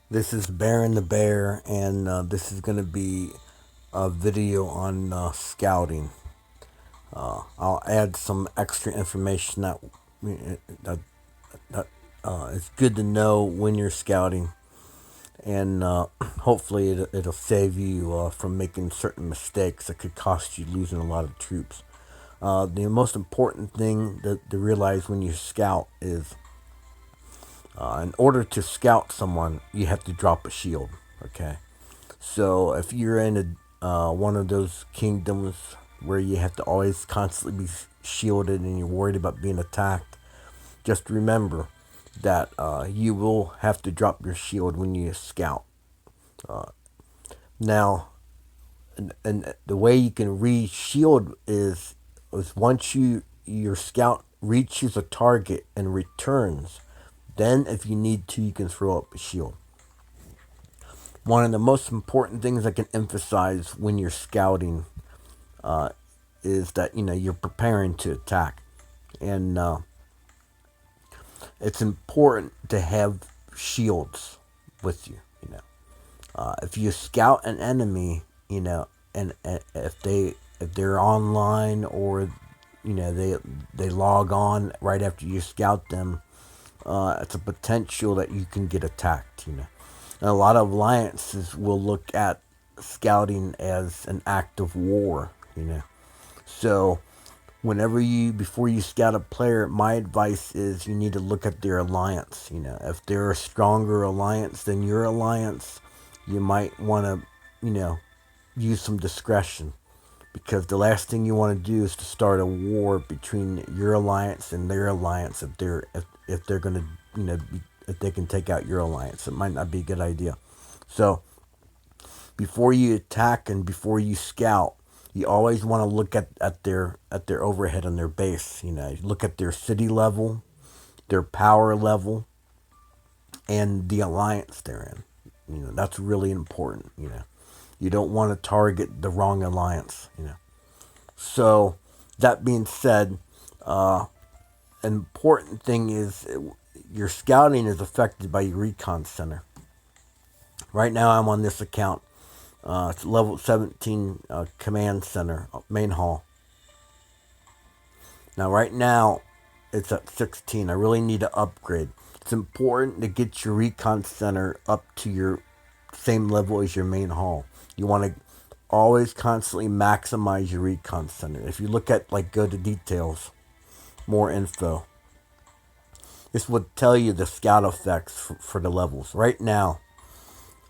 This is Baron the Bear, and this is going to be a video on scouting. I'll add some extra information that, that it's good to know when you're scouting, and hopefully it'll save you from making certain mistakes that could cost you losing a lot of troops. The most important thing to realize when you scout is in order to scout someone, you have to drop a shield. Okay. So if you're in one of those kingdoms where you have to always constantly be shielded and you're worried about being attacked, just remember that you will have to drop your shield when you scout. Now, and the way you can re-shield is once your scout reaches a target and returns, then if you need to, you can throw up a shield. One of the most important things I can emphasize when you're scouting is that you're preparing to attack, and it's important to have shields with you. If you scout an enemy, and if they're online, or they log on right after you scout them, it's a potential that you can get attacked. And a lot of alliances will look at scouting as an act of war. So before you scout a player, my advice is you need to look at their alliance. If they're a stronger alliance than your alliance, you might want to, use some discretion, because the last thing you want to do is to start a war between your alliance and their alliance. If they're going to, if they can take out your alliance, it might not be a good idea. So before you attack and before you scout, you always want to look at their overhead on their base. You look at their city level, their power level, and the alliance they're in. That's really important. You don't want to target the wrong alliance. So that being said, an important thing is your scouting is affected by your recon center. Right now, I'm on this account. It's level 17 command center, main hall. Now, right now, it's at 16. I really need to upgrade. It's important to get your recon center up to your same level as your main hall. You want to always constantly maximize your recon center. If you look at, go to details, more info, this would tell you the scout effects for the levels. Right now,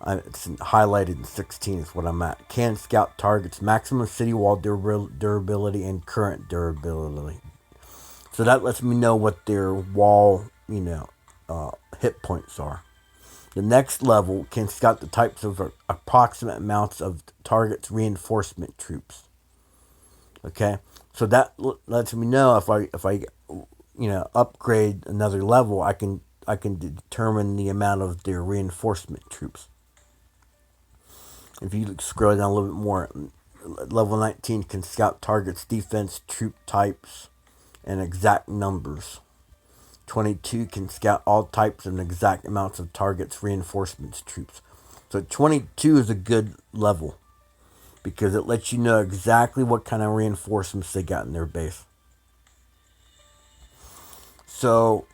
it's highlighted in 16 is what I'm at. Can scout targets maximum city wall durability and current durability. So that lets me know what their wall, hit points are. The next level can scout the types of approximate amounts of targets reinforcement troops. Okay, so that lets me know if I upgrade another level, I can determine the amount of their reinforcement troops. If you scroll down a little bit more, level 19 can scout targets, defense, troop types, and exact numbers. 22 can scout all types and exact amounts of targets, reinforcements, troops. So 22 is a good level because it lets you know exactly what kind of reinforcements they got in their base. So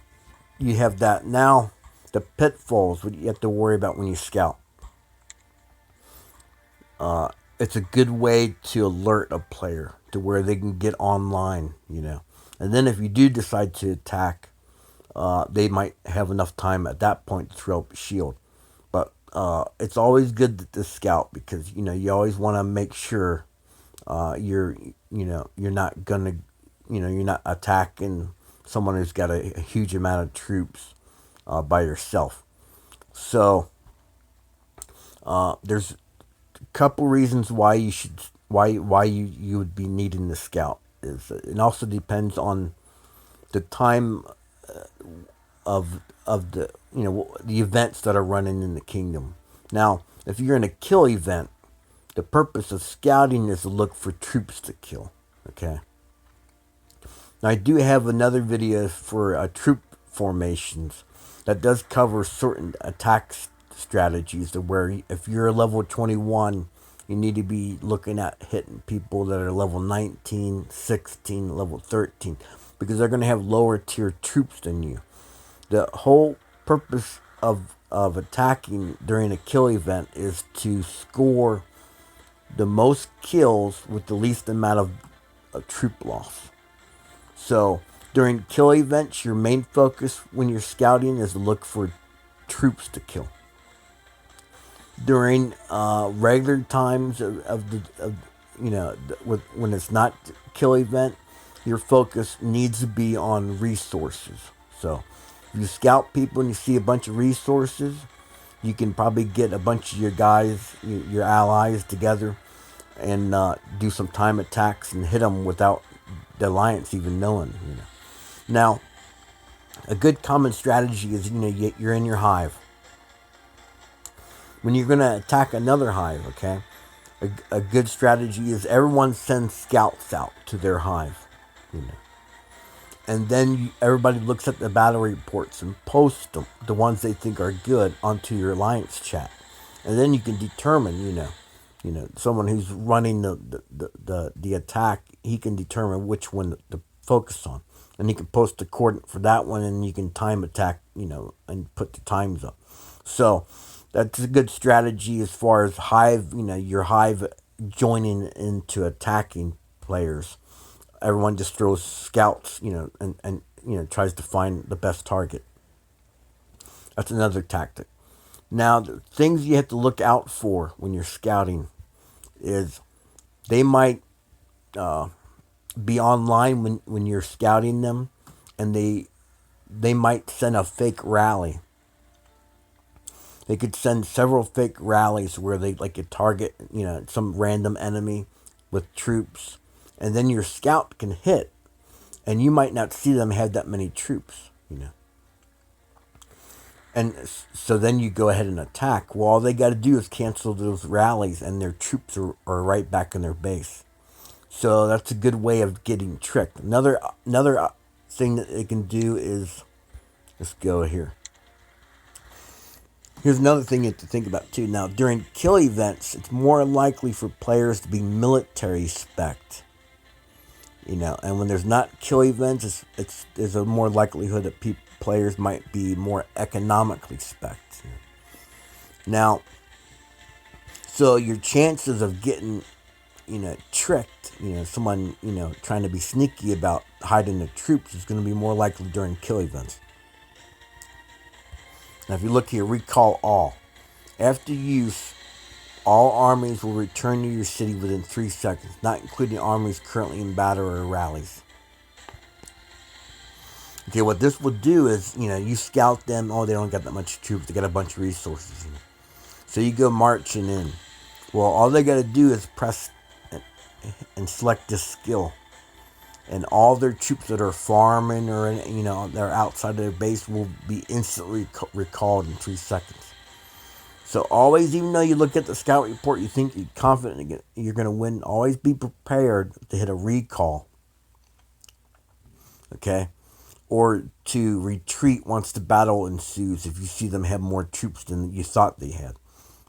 you have that. Now, the pitfalls, what you have to worry about when you scout. It's a good way to alert a player to where they can get online, And then if you do decide to attack, they might have enough time at that point to throw up a shield. But it's always good to scout because you always want to make sure you're not gonna you're not attacking someone who's got a huge amount of troops by yourself. So there's a couple reasons why you would be needing the scout. It also depends on the time of the events that are running in the kingdom. Now, if you're in a kill event, the purpose of scouting is to look for troops to kill. Okay. Now, I do have another video for troop formations that does cover certain attack strategies to where if you're level 21, you need to be looking at hitting people that are level 19, 16, level 13, because they're going to have lower tier troops than you. The whole purpose of attacking during a kill event is to score the most kills with the least amount of troop loss. So during kill events, your main focus when you're scouting is to look for troops to kill. During regular times when it's not kill event, your focus needs to be on resources. So if you scout people and you see a bunch of resources, you can probably get a bunch of your guys, your allies together, and do some time attacks and hit them without the alliance even knowing. Now, a good common strategy is you're in your hive. When you're going to attack another hive, okay, a good strategy is everyone sends scouts out to their hive, and then everybody looks at the battle reports and posts them, the ones they think are good, onto your alliance chat, and then you can determine, someone who's running the attack, he can determine which one to focus on, and he can post a coordinate for that one, and you can time attack, and put the times up. So that's a good strategy as far as hive, your hive joining into attacking players. Everyone just throws scouts, and tries to find the best target. That's another tactic. Now, the things you have to look out for when you're scouting is they might be online when you're scouting them, and they might send a fake rally. They could send several fake rallies where they target, some random enemy with troops, and then your scout can hit, and you might not see them have that many troops, And so then you go ahead and attack. Well, all they got to do is cancel those rallies, and their troops are right back in their base. So that's a good way of getting tricked. Another thing that they can do is, let's go here. Here's another thing you have to think about too. Now, during kill events, it's more likely for players to be military spec'd. And when there's not kill events, there's a more likelihood that players might be more economically spec'd. Now, so your chances of getting, tricked, someone, trying to be sneaky about hiding the troops is going to be more likely during kill events. Now, if you look here, recall all. After use, all armies will return to your city within 3 seconds, not including armies currently in battle or rallies. Okay, what this will do is, you scout them. Oh, they don't got that much troops. They got a bunch of resources. So you go marching in. Well, all they got to do is press and select this skill. And all their troops that are farming or, they're outside of their base will be instantly recalled in 3 seconds. So always, even though you look at the scout report, you think you're confident you're going to win, always be prepared to hit a recall. Okay? Or to retreat once the battle ensues if you see them have more troops than you thought they had.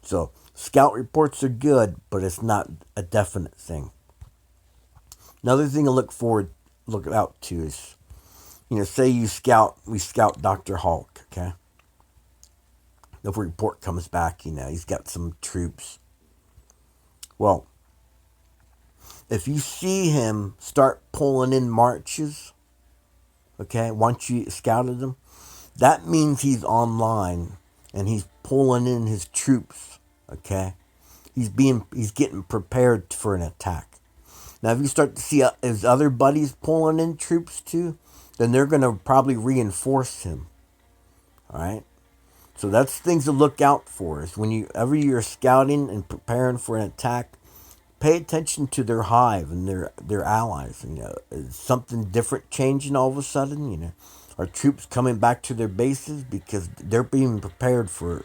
So scout reports are good, but it's not a definite thing. Another thing to look out to is, say we scout Dr. Hulk, okay? The report comes back, he's got some troops. Well, if you see him start pulling in marches, okay, once you scouted him, that means he's online and he's pulling in his troops, okay? He's getting prepared for an attack. Now, if you start to see his other buddies pulling in troops too, then they're going to probably reinforce him. All right? So that's things to look out for. Is whenever you're scouting and preparing for an attack, pay attention to their hive and their allies. Is something different changing all of a sudden? Are troops coming back to their bases because they're being prepared to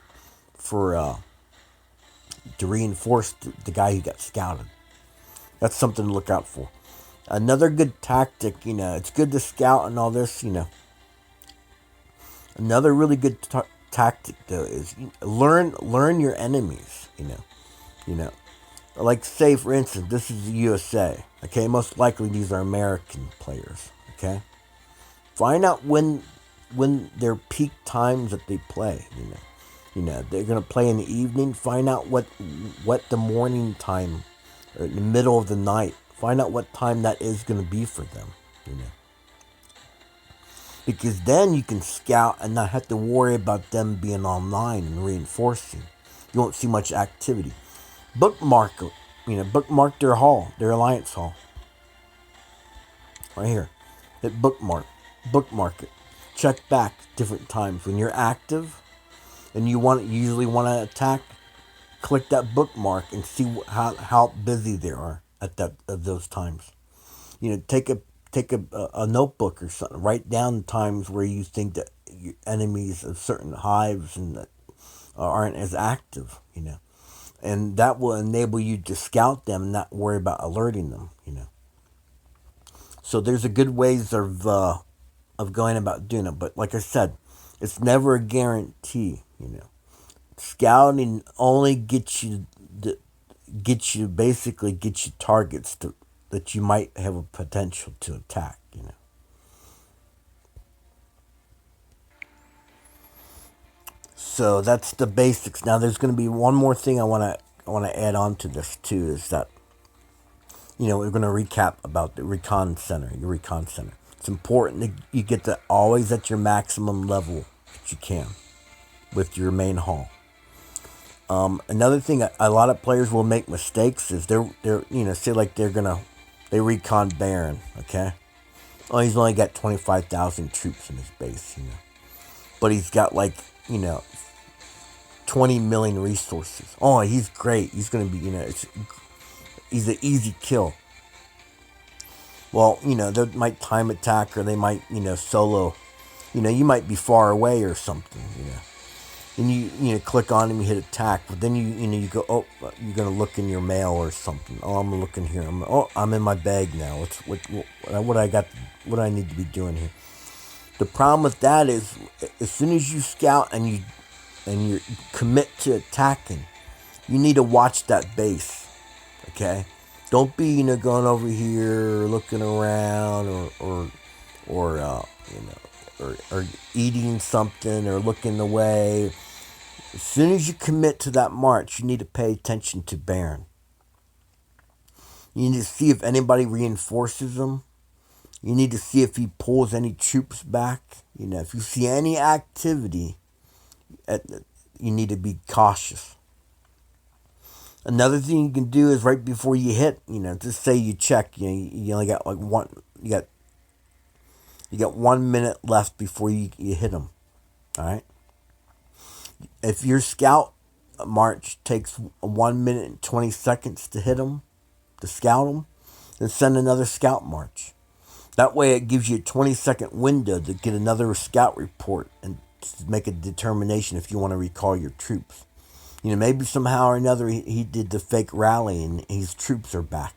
reinforce the guy who got scouted? That's something to look out for. Another good tactic, it's good to scout and all this, Another really good tactic though is learn your enemies. You know, like say for instance, this is the USA. Okay, most likely these are American players. Okay, find out when their peak times that they play. They're gonna play in the evening. Find out what the morning time or in the middle of the night. Find out what time that is gonna be for them. You know, because then you can scout and not have to worry about them being online and reinforcing. You won't see much activity. Bookmark, bookmark their hall, their alliance hall, right here. Hit bookmark it. Check back different times when you're active, and you usually want to attack. Click that bookmark and see how busy they are at those times. Take a notebook or something. Write down the times where you think that your enemies of certain hives and that aren't as active. And that will enable you to scout them and not worry about alerting them. So there's a good ways of going about doing it. But like I said, it's never a guarantee. Scouting only gets you targets that you might have a potential to attack. So that's the basics. Now there's going to be one more thing I want to add on to this too, is that we're going to recap about the recon center, your recon center. It's important that you get that always at your maximum level that you can with your main hall. Another thing, a lot of players will make mistakes is they're say like they recon Baron, okay? Oh, he's only got 25,000 troops in his base, but he's got 20 million resources. Oh, he's great. He's gonna be, he's an easy kill. Well, they might time attack, or they might, solo. You might be far away or something, and you click on him, you hit attack, but then you go, oh, you're gonna look in your mail or something. Oh, I'm looking here. I'm in my bag now. What I need to be doing here. The problem with that is, as soon as you scout and you commit to attacking, you need to watch that base. Okay, don't be going over here looking around or eating something or looking away. As soon as you commit to that march, you need to pay attention to Baron. You need to see if anybody reinforces him. You need to see if he pulls any troops back. If you see any activity, you need to be cautious. Another thing you can do is right before you hit, just say you check, you only got you got 1 minute left before you hit him. All right. If your scout march takes 1 minute and 20 seconds to hit him, to scout him, then send another scout march. That way it gives you a 20-second window to get another scout report and to make a determination if you want to recall your troops. Maybe somehow or another he did the fake rally and his troops are back.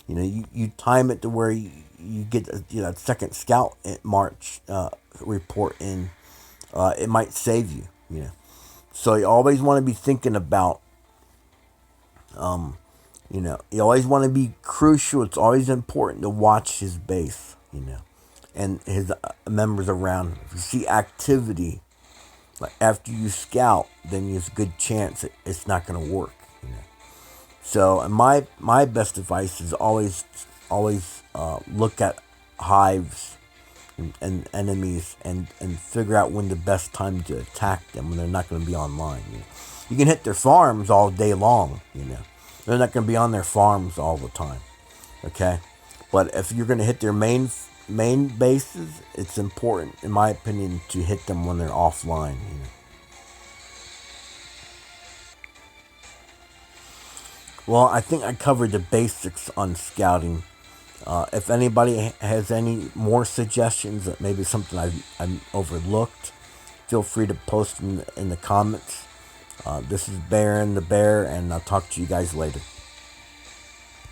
You time it to where you get a second scout march report in. It might save you. So you always want to be thinking about. You always want to be crucial. It's always important to watch his base. And his members around him. If you see activity, like after you scout, then there's a good chance it's not going to work. So my best advice is always look at hives and enemies and figure out when the best time to attack them when they're not going to be online. You can hit their farms all day long. They're not going to be on their farms all the time. Okay, but if you're going to hit their main bases, it's important, in my opinion, to hit them when they're offline. Well, I think I covered the basics on scouting. If anybody has any more suggestions, that maybe something I've overlooked, feel free to post in the comments. This is Baron the Bear, and I'll talk to you guys later.